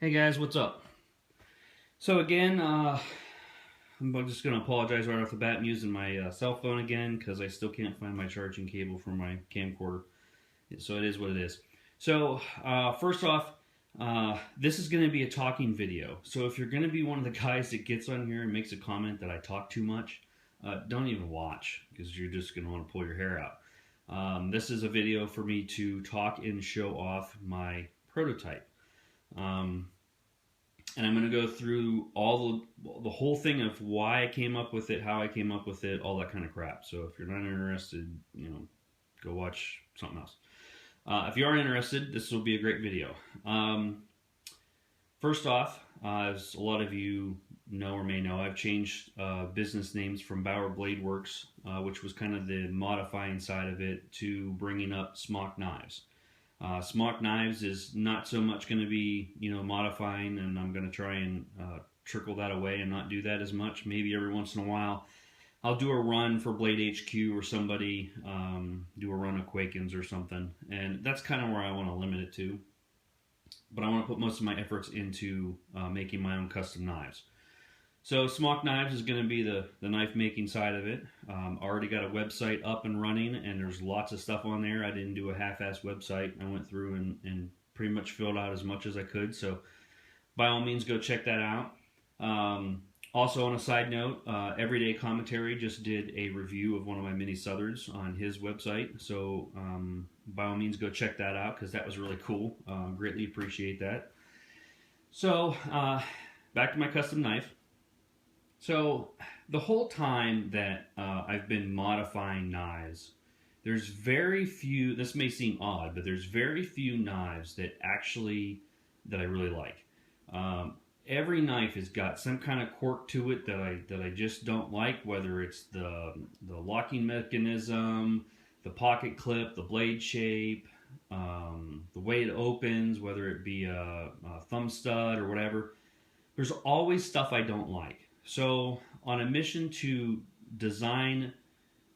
Hey guys, what's up? So again, I'm just going to apologize right off the bat. I'm using my cell phone again because I still can't find my charging cable for my camcorder. So it is what it is. So first off, this is going to be a talking video. So if you're going to be one of the guys that gets on here and makes a comment that I talk too much, don't even watch because you're just going to want to pull your hair out. This is a video for me to talk and show off my prototype. And I'm going to go through all the whole thing of why I came up with it, how I came up with it, all that kind of crap. So if you're not interested, go watch something else. If you are interested, this will be a great video. First off, as a lot of you know or may know, I've changed business names from Bauer Blade Works, which was kind of the modifying side of it, to bringing up Smock Knives. Smock Knives is not so much going to be, modifying, and I'm going to try and trickle that away and not do that as much. Maybe every once in a while I'll do a run for Blade HQ or somebody, do a run of Quakens or something, and that's kind of where I want to limit it to. But I want to put most of my efforts into making my own custom knives. So Smock Knives is going to be the knife making side of it. Already got a website up and running, and there's lots of stuff on there. I didn't do a half-ass website. I went through and pretty much filled out as much as I could. So by all means, go check that out. Also, on a side note, Everyday Commentary just did a review of one of my mini Southerns on his website. So by all means, go check that out because that was really cool. Greatly appreciate that. So back to my custom knife. So the whole time that I've been modifying knives, there's very few, this may seem odd, but there's very few knives that I really like. Every knife has got some kind of quirk to it that I just don't like, whether it's the locking mechanism, the pocket clip, the blade shape, the way it opens, whether it be a thumb stud or whatever. There's always stuff I don't like. So on a mission to design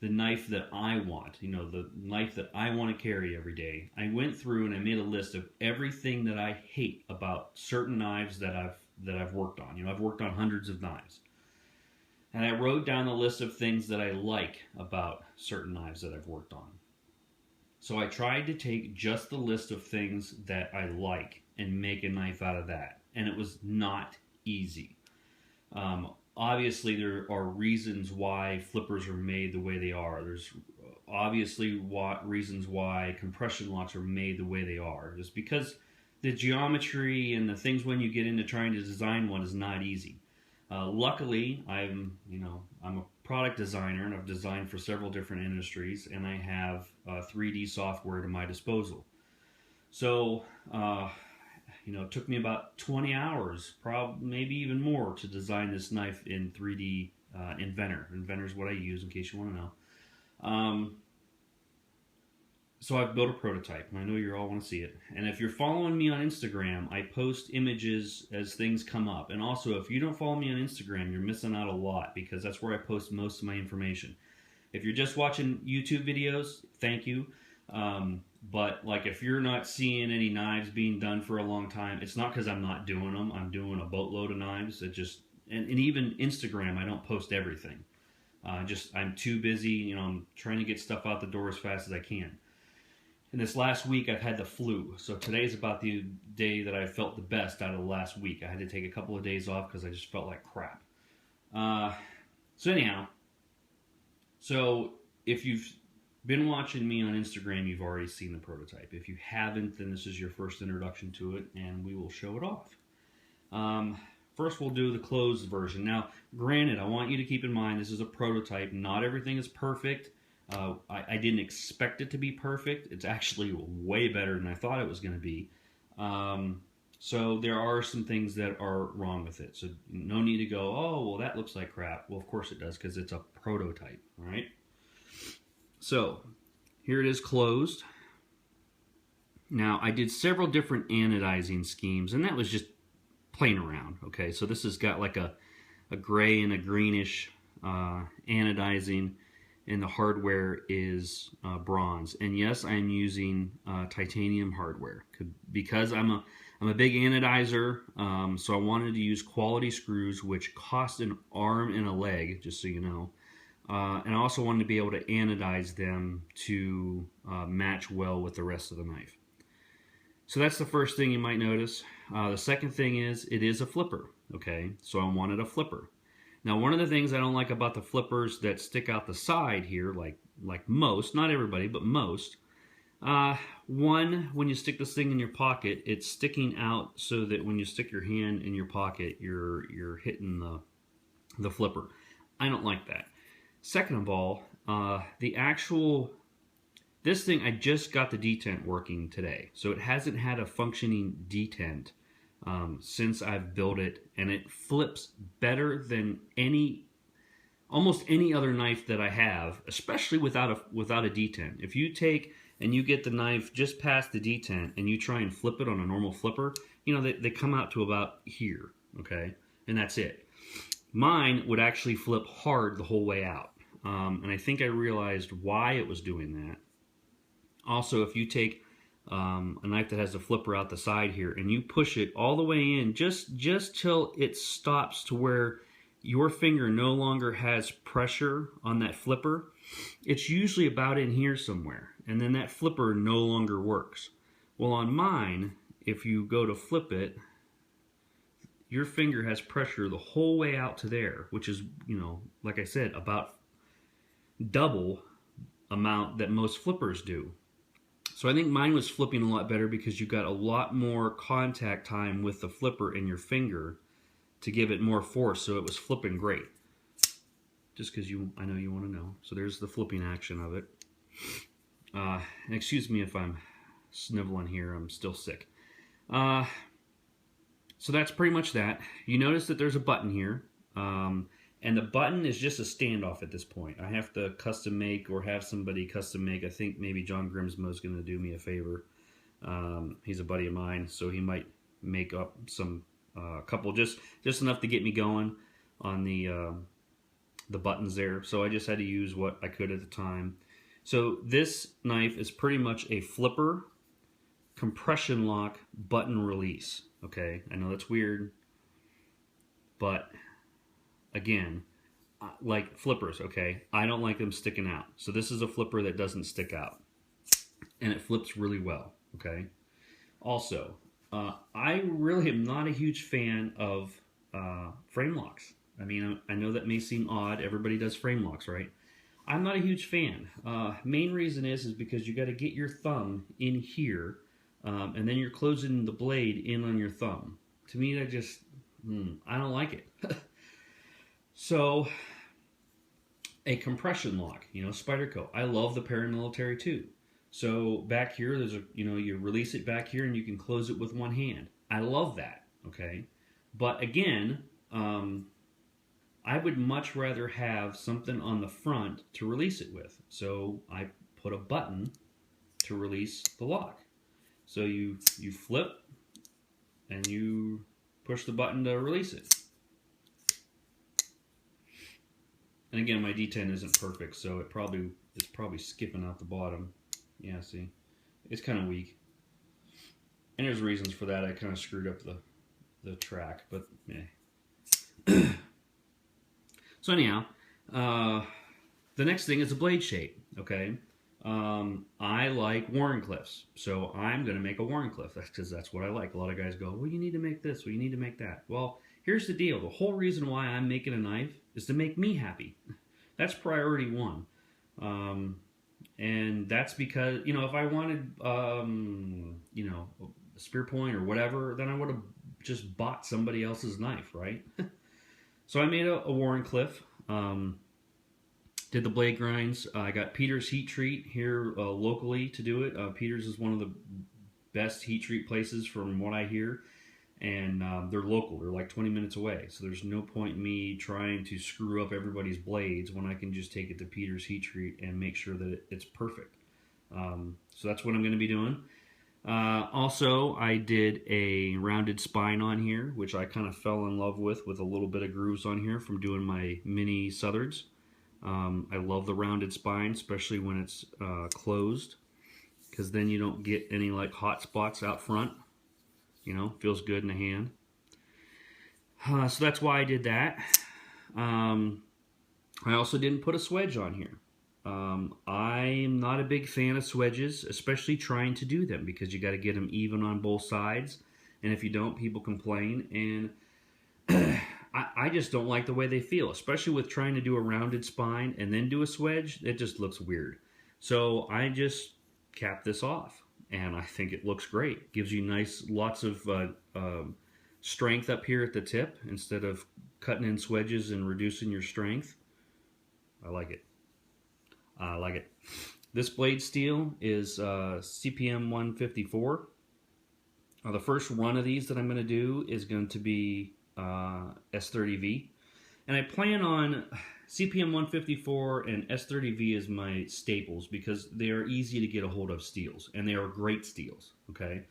the knife that I want, the knife that I want to carry every day, I went through and I made a list of everything that I hate about certain knives that I've worked on. I've worked on hundreds of knives. And I wrote down a list of things that I like about certain knives that I've worked on. So I tried to take just the list of things that I like and make a knife out of that. And it was not easy. Obviously, there are reasons why flippers are made the way they are. There's obviously reasons why compression locks are made the way they are. Just because the geometry and the things when you get into trying to design one is not easy. Luckily, I'm a product designer and I've designed for several different industries, and I have 3D software to my disposal. So, it took me about 20 hours, probably maybe even more, to design this knife in 3D Inventor. Inventor is what I use, in case you want to know. So I've built a prototype, and I know you all want to see it. And if you're following me on Instagram, I post images as things come up. And also, if you don't follow me on Instagram, you're missing out a lot, because that's where I post most of my information. If you're just watching YouTube videos, thank you. But like, if you're not seeing any knives being done for a long time, it's not because I'm not doing them. I'm doing a boatload of knives. And even Instagram, I don't post everything. I'm too busy. I'm trying to get stuff out the door as fast as I can. And this last week, I've had the flu. So today's about the day that I felt the best out of the last week. I had to take a couple of days off because I just felt like crap. So anyhow, if you've been watching me on Instagram, you've already seen the prototype. If you haven't, then this is your first introduction to it, and we will show it off. First, we'll do the closed version. Now, granted, I want you to keep in mind this is a prototype. Not everything is perfect. I didn't expect it to be perfect. It's actually way better than I thought it was going to be. So there are some things that are wrong with it. So no need to go, oh, well, that looks like crap. Well, of course it does, because it's a prototype, all right? So, here it is closed. Now, I did several different anodizing schemes, and that was just playing around, okay? So this has got like a gray and a greenish anodizing, and the hardware is bronze. And yes, I am using titanium hardware because I'm I'm a big anodizer, so I wanted to use quality screws, which cost an arm and a leg, just so you know. And I also wanted to be able to anodize them to match well with the rest of the knife. So that's the first thing you might notice. The second thing is it is a flipper, okay? So I wanted a flipper. Now, one of the things I don't like about the flippers that stick out the side here, like most, not everybody, but most, one, when you stick this thing in your pocket, it's sticking out so that when you stick your hand in your pocket, you're hitting the flipper. I don't like that. Second of all, this thing, I just got the detent working today, so it hasn't had a functioning detent since I've built it, and it flips better than almost any other knife that I have, especially without a detent. If you take and you get the knife just past the detent and you try and flip it on a normal flipper, you know, they come out to about here, okay? And that's it. Mine would actually flip hard the whole way out. And I think I realized why it was doing that. Also, if you take a knife that has a flipper out the side here and you push it all the way in, just till it stops to where your finger no longer has pressure on that flipper, it's usually about in here somewhere, and then that flipper no longer works. Well, on mine, if you go to flip it, your finger has pressure the whole way out to there, which is, you know, like I said, about double amount that most flippers do. So I think mine was flipping a lot better because you got a lot more contact time with the flipper in your finger to give it more force, so it was flipping great. Just because I know you want to know. So there's the flipping action of it. And excuse me if I'm sniveling here, I'm still sick. So that's pretty much that. You notice that there's a button here. And the button is just a standoff at this point. I have to custom make or have somebody custom make. I think maybe John Grimsmo is going to do me a favor. He's a buddy of mine, so he might make up some couple, just enough to get me going on the buttons there. So I just had to use what I could at the time. So this knife is pretty much a flipper, compression lock, button release. Okay, I know that's weird, but again, like flippers, okay, I don't like them sticking out. So this is a flipper that doesn't stick out, and it flips really well, okay? Also, I really am not a huge fan of frame locks. I mean, I know that may seem odd. Everybody does frame locks, right? I'm not a huge fan. Main reason is because you got to get your thumb in here, and then you're closing the blade in on your thumb. To me, that just, I don't like it. So, a compression lock, you know, Spyderco. I love the paramilitary too. So back here, there's you release it back here and you can close it with one hand. I love that, okay? But again, I would much rather have something on the front to release it with. So I put a button to release the lock. So you flip and you push the button to release it. And again, my detent isn't perfect, so it's probably skipping out the bottom. Yeah, see, it's kind of weak. And there's reasons for that. I kind of screwed up the track, but yeah. So anyhow, the next thing is a blade shape. Okay, I like Warncliffs, so I'm gonna make a Warncliffe. That's because that's what I like. A lot of guys go, well, you need to make this, well, you need to make that. Well, here's the deal. The whole reason why I'm making a knife is to make me happy. That's priority one. And that's because, you know, if I wanted, you know, a spear point or whatever, then I would have just bought somebody else's knife, right? So I made a Warncliffe, did the blade grinds. I got Peter's Heat Treat here locally to do it. Peter's is one of the best heat treat places from what I hear. And they're local. They're like 20 minutes away. So there's no point in me trying to screw up everybody's blades when I can just take it to Peter's Heat Treat and make sure that it's perfect. So that's what I'm going to be doing. Also, I did a rounded spine on here, which I kind of fell in love with a little bit of grooves on here from doing my mini Southards. I love the rounded spine, especially when it's closed, because then you don't get any like hot spots out front. You know, feels good in the hand. So that's why I did that. I also didn't put a swedge on here. I'm not a big fan of swedges, especially trying to do them, because you got to get them even on both sides. And if you don't, people complain. And I just don't like the way they feel, especially with trying to do a rounded spine and then do a swedge. It just looks weird. So I just capped this off, and I think it looks great. Gives you lots of strength up here at the tip instead of cutting in swedges and reducing your strength. I like it. I like it. This blade steel is CPM 154. The first run of these that I'm going to do is going to be S30V. And I plan on CPM 154 and S30V as my staples because they are easy to get a hold of steels. And they are great steels, okay?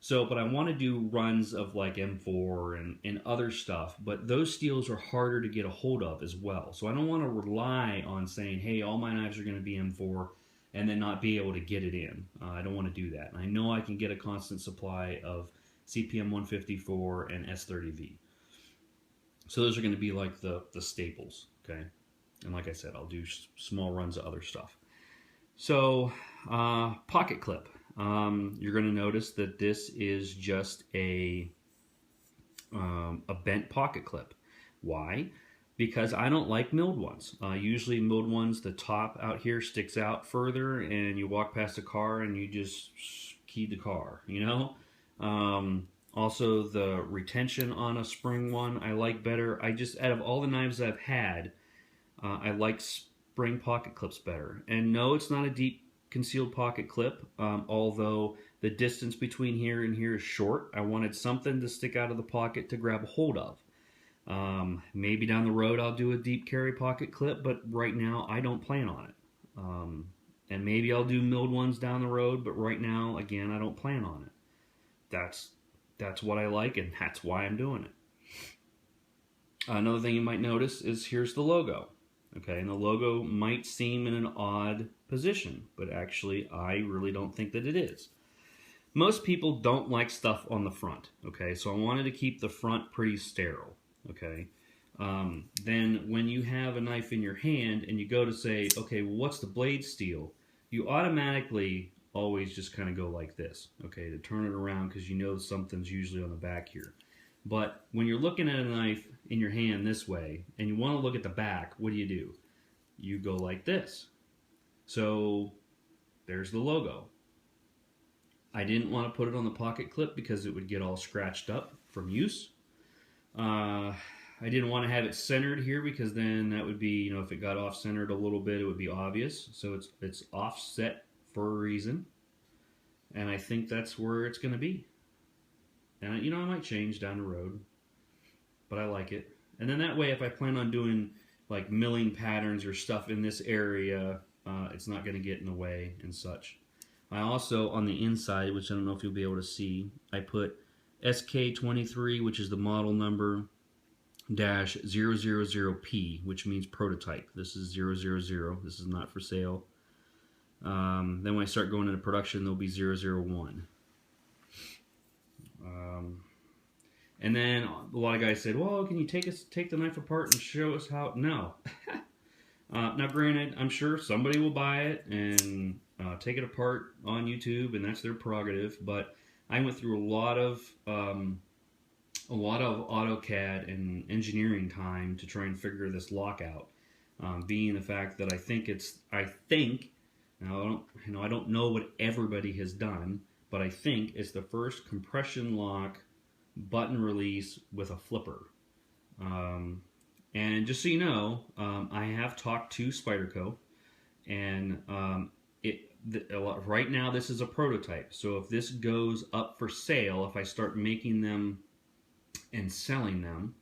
So, but I want to do runs of like M4 and other stuff, but those steels are harder to get a hold of as well. So I don't want to rely on saying, hey, all my knives are going to be M4 and then not be able to get it in. I don't want to do that. And I know I can get a constant supply of CPM 154 and S30V. So those are going to be like the staples, okay? And like I said, I'll do small runs of other stuff. So, pocket clip. You're going to notice that this is just a bent pocket clip. Why? Because I don't like milled ones. Usually milled ones, the top out here sticks out further, and you walk past a car and you just keyed the car, you know? Also, the retention on a spring one I like better. Out of all the knives I've had, I like spring pocket clips better. And no, it's not a deep concealed pocket clip, although the distance between here and here is short. I wanted something to stick out of the pocket to grab a hold of. Maybe down the road I'll do a deep carry pocket clip, but right now I don't plan on it. And maybe I'll do milled ones down the road, but right now, again, I don't plan on it. That's what I like, and that's why I'm doing it. Another thing you might notice is here's the logo. Okay, and the logo might seem in an odd position, but actually I really don't think that it is. Most people don't like stuff on the front, okay, so I wanted to keep the front pretty sterile, okay. Then when you have a knife in your hand and you go to say, okay, well, what's the blade steel? You automatically always just kind of go like this, okay, to turn it around because you know something's usually on the back here. But when you're looking at a knife in your hand this way and you want to look at the back, what do? You go like this. So there's the logo. I didn't want to put it on the pocket clip because it would get all scratched up from use. I didn't want to have it centered here because then that would be, you know, if it got off centered a little bit, it would be obvious. So it's offset for a reason. And I think that's where it's going to be. And, you know, I might change down the road, but I like it. And then that way, if I plan on doing, like, milling patterns or stuff in this area, it's not going to get in the way and such. I also, on the inside, which I don't know if you'll be able to see, I put SK23, which is the model number, -000P, which means prototype. This is 000. This is not for sale. Then when I start going into production, there'll be 001. And then a lot of guys said, well, can you take the knife apart and show us how? No. Now granted, I'm sure somebody will buy it and take it apart on YouTube, and that's their prerogative, but I went through a lot of AutoCAD and engineering time to try and figure this lock out. Being the fact that I think now I don't know what everybody has done, but I think it's the first compression lock button release with a flipper. And just so you know, I have talked to Spyderco, and right now this is a prototype. So if this goes up for sale, if I start making them and selling them,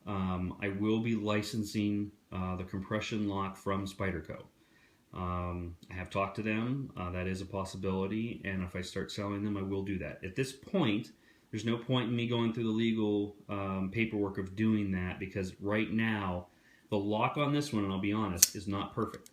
I will be licensing the compression lock from Spyderco. I have talked to them. That is a possibility, and if I start selling them, I will do that. At this point, there's no point in me going through the legal paperwork of doing that, because right now, the lock on this one, and I'll be honest, is not perfect.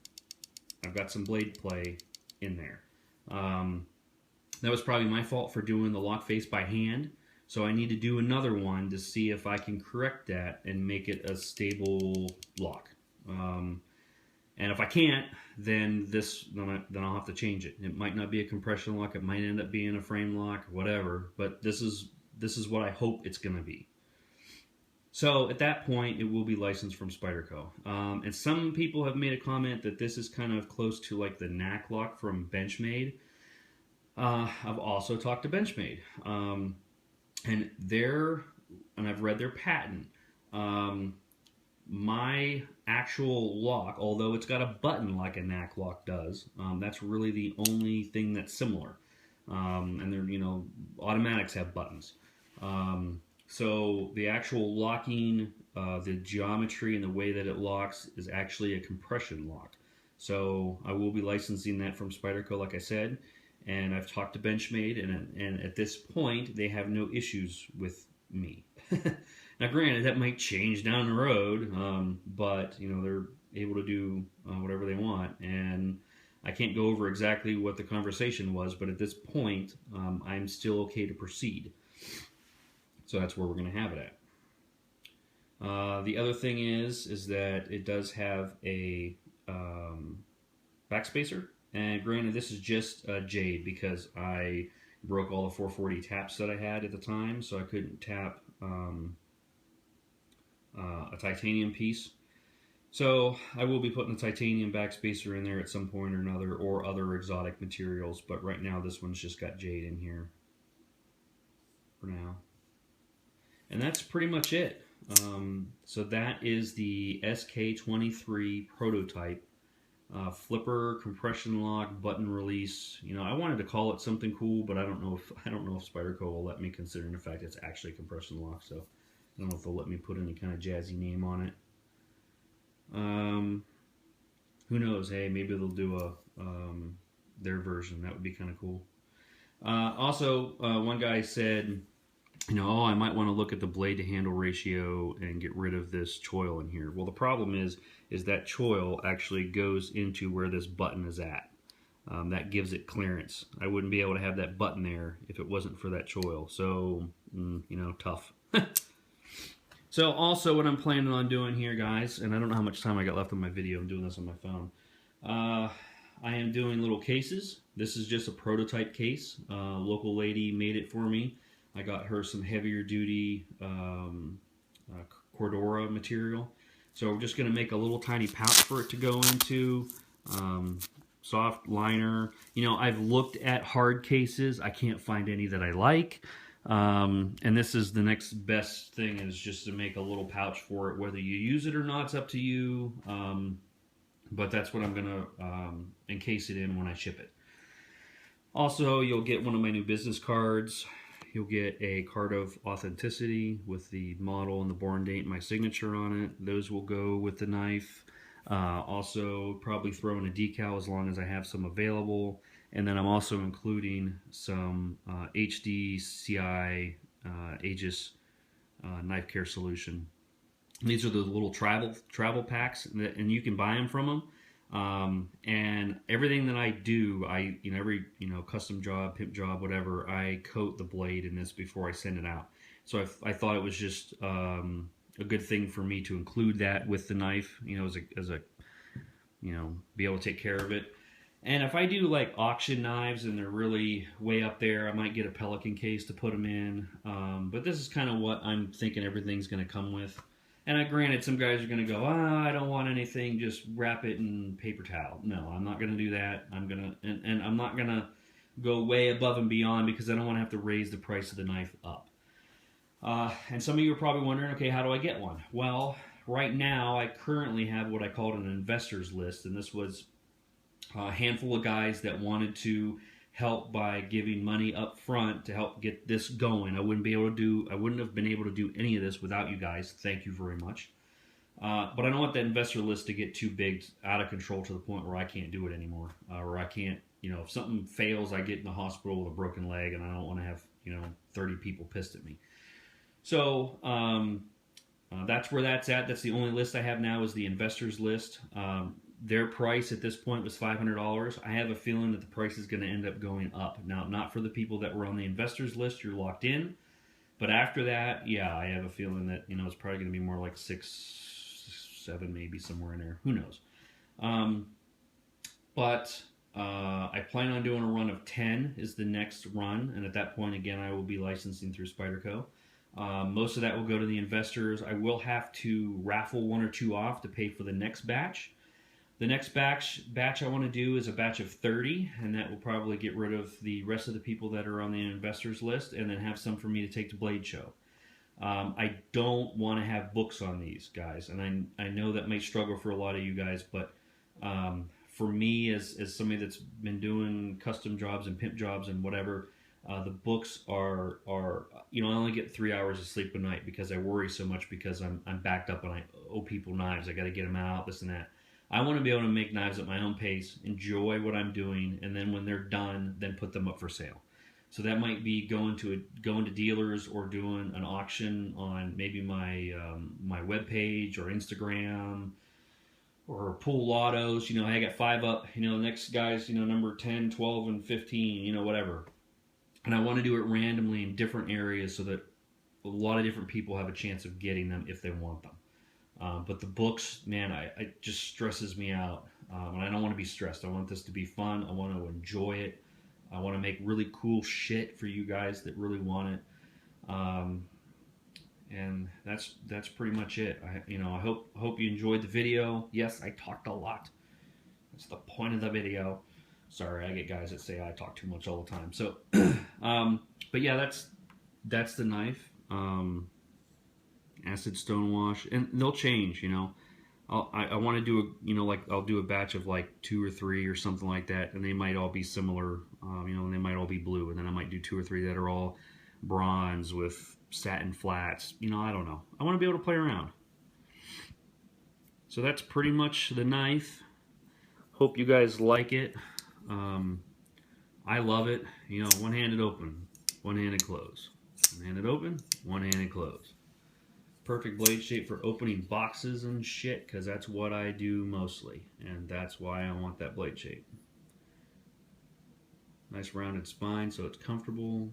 I've got some blade play in there. That was probably my fault for doing the lock face by hand. So I need to do another one to see if I can correct that and make it a stable lock. And if I can't, then I'll have to change it. It might not be a compression lock. It might end up being a frame lock, whatever. But this is what I hope it's going to be. So at that point, it will be licensed from Spyderco. And some people have made a comment that this is kind of close to like the knack lock from Benchmade. I've also talked to Benchmade. And I've read their patent. My actual lock, although it's got a button like a knack lock does, that's really the only thing that's similar. And they're, automatics have buttons. So the actual locking, the geometry and the way that it locks is actually a compression lock. So I will be licensing that from Spyderco, like I said. And I've talked to Benchmade, and at this point, they have no issues with me. Now, granted, that might change down the road, but, they're able to do whatever they want. And I can't go over exactly what the conversation was, but at this point, I'm still okay to proceed. So that's where we're going to have it at. The other thing is that it does have a backspacer. And granted, this is just jade because I broke all the 440 taps that I had at the time, so I couldn't tap a titanium piece. So I will be putting a titanium backspacer in there at some point or another, or other exotic materials, but right now this one's just got jade in here for now. And that's pretty much it. So that is the SK23 prototype. Flipper, compression lock, button release. I wanted to call it something cool, but I don't know if Spyderco will let me, considering the fact it's actually a compression lock. So I don't know if they'll let me put any kind of jazzy name on it. Who knows? Hey, maybe they'll do their version. That would be kind of cool. Also, one guy said, oh, I might want to look at the blade to handle ratio and get rid of this choil in here. Well, the problem is that choil actually goes into where this button is at. That gives it clearance. I wouldn't be able to have that button there if it wasn't for that choil. So, tough. So also what I'm planning on doing here, guys, and I don't know how much time I got left on my video. I'm doing this on my phone. I am doing little cases. This is just a prototype case. Local lady made it for me. I got her some heavier duty Cordura material. So we're just going to make a little tiny pouch for it to go into. Soft liner. I've looked at hard cases. I can't find any that I like. And this is the next best thing, is just to make a little pouch for it. Whether you use it or not, it's up to you. But that's what I'm going to encase it in when I ship it. Also, you'll get one of my new business cards. You'll get a card of authenticity with the model and the born date and my signature on it. Those will go with the knife. Also, probably throw in a decal as long as I have some available. And then I'm also including some HDCI Aegis knife care solution. These are the little travel packs, and you can buy them from them. And everything that I do, every custom job, pimp job, whatever, I coat the blade in this before I send it out. So I thought it was just a good thing for me to include that with the knife, as a be able to take care of it. And if I do like auction knives and they're really way up there, I might get a Pelican case to put them in. But this is kind of what I'm thinking everything's going to come with. And granted, some guys are going to go, I don't want anything, just wrap it in paper towel. No, I'm not going to do that. And I'm not going to go way above and beyond, because I don't want to have to raise the price of the knife up. And some of you are probably wondering, okay, how do I get one? Well, right now, I currently have what I called an investors list, and this was a handful of guys that wanted to help by giving money up front to help get this going. I wouldn't have been able to do any of this without you guys. Thank you very much. But I don't want that investor list to get too big, out of control, to the point where I can't do it anymore. Or I can't, if something fails, I get in the hospital with a broken leg, and I don't want to have, 30 people pissed at me. So that's where that's at. That's the only list I have now, is the investors list. Their price at this point was $500. I have a feeling that the price is going to end up going up. Now, not for the people that were on the investors list. You're locked in. But after that, yeah, I have a feeling that, you know, it's probably going to be more like 6, 7, maybe somewhere in there. Who knows? Um, but I plan on doing a run of 10 is the next run, and at that point, again, I will be licensing through Spyderco. Most of that will go to the investors. I will have to raffle 1 or 2 off to pay for the next batch. The next batch I want to do is a batch of 30, and that will probably get rid of the rest of the people that are on the investors list, and then have some for me to take to Blade Show. I don't want to have books on these guys, and I know that may struggle for a lot of you guys, but for me, as somebody that's been doing custom jobs and pimp jobs and whatever, the books are you know, I only get 3 hours of sleep a night because I worry so much because I'm backed up and I owe people knives. I got to get them out, this and that. I want to be able to make knives at my own pace, enjoy what I'm doing, and then when they're done, then put them up for sale. So that might be going to dealers or doing an auction on maybe my my webpage or Instagram, or pool lottos. You know, I got 5 up. You know, the next guy's, you know, number 10, 12, and 15. You know, whatever. And I want to do it randomly in different areas so that a lot of different people have a chance of getting them if they want them. But the books, man, it just stresses me out. And I don't want to be stressed. I want this to be fun. I want to enjoy it. I want to make really cool shit for you guys that really want it. And that's pretty much it. I hope you enjoyed the video. Yes, I talked a lot. That's the point of the video. Sorry, I get guys that say I talk too much all the time. So, but yeah, that's the knife. Acid stonewash, and they'll change. You know, I want to do I'll do a batch of like 2 or 3 or something like that, and they might all be similar. You know, and they might all be blue, and then I might do 2 or 3 that are all bronze with satin flats. You know, I don't know. I want to be able to play around. So that's pretty much the knife. Hope you guys like it. I love it. You know, one-handed open, one-handed close. One-handed open, one-handed close. Perfect blade shape for opening boxes and shit, because that's what I do mostly, and that's why I want that blade shape. Nice rounded spine so it's comfortable.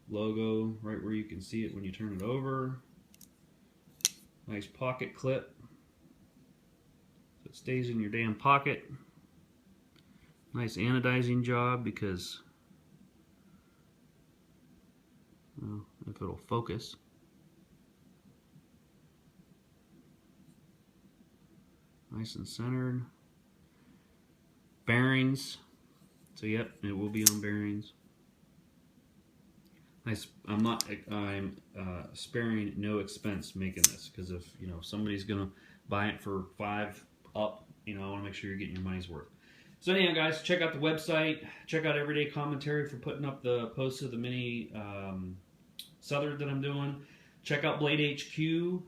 Logo right where you can see it when you turn it over. Nice pocket clip so it stays in your damn pocket. Nice anodizing job because, well, if it'll focus. Nice and centered. Bearings. So yep, it will be on bearings. Nice. I'm sparing no expense making this, because if somebody's gonna buy it for 5 up, I want to make sure you're getting your money's worth. So anyhow, guys, check out the website. Check out Everyday Commentary for putting up the posts of the mini Southern that I'm doing. Check out Blade HQ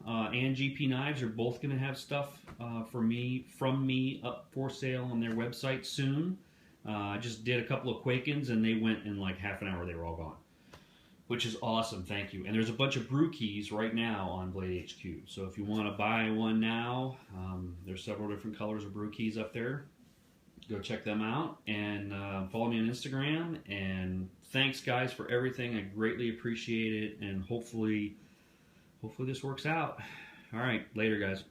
and GP Knives are both going to have stuff from me up for sale on their website soon. I just did a couple of Quakens and they went in like half an hour. They were all gone, which is awesome. Thank you. And there's a bunch of brew keys right now on Blade HQ. So if you want to buy one now, there's several different colors of brew keys up there. Go check them out and follow me on Instagram. And thanks, guys, for everything. I greatly appreciate it. And hopefully this works out. All right, later, guys.